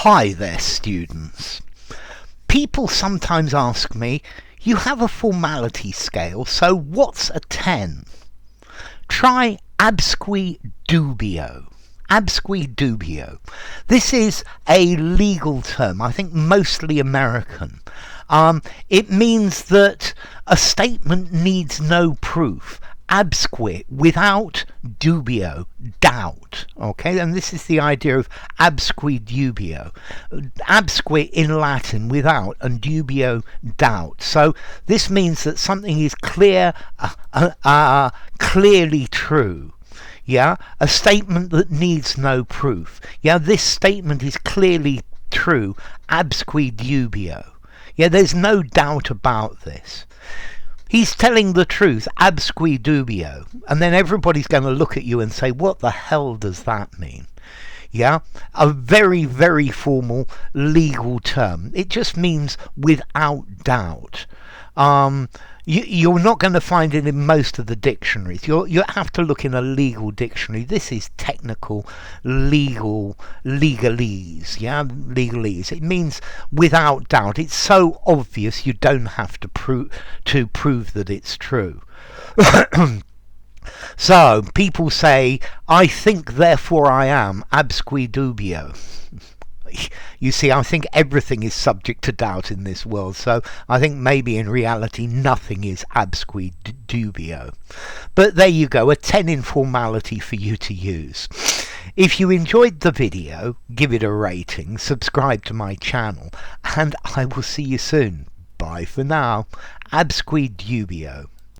Hi there, students. People sometimes ask me, you have a formality scale, so what's a 10? Try Absque Dubio. Absque Dubio. This is a legal term, I think mostly American. It means that a statement needs no proof. Absque, without dubio, doubt. Okay, and this is the idea of absque dubio. Absque in Latin, without, and dubio, doubt. So this means that something is clearly true. Yeah, a statement that needs no proof. Yeah, this statement is clearly true. Absque dubio. Yeah, there's no doubt about this. He's telling the truth, absque dubio, and then everybody's going to look at you and say, what the hell does that mean? Yeah, a very, very formal legal term. It just means without doubt. You're not going to find it in most of the dictionaries. You have to look in a legal dictionary. This is technical legalese. Yeah, legalese. It means without doubt. It's so obvious you don't have to prove that it's true. So people say, I think therefore I am, absque dubio. You see, I think everything is subject to doubt in this world, so I think maybe in reality nothing is absque dubio. But there you go, a 10 in formality for you to use. If you enjoyed the video, give it a rating, subscribe to my channel, and I will see you soon. Bye for now. Absque Dubio.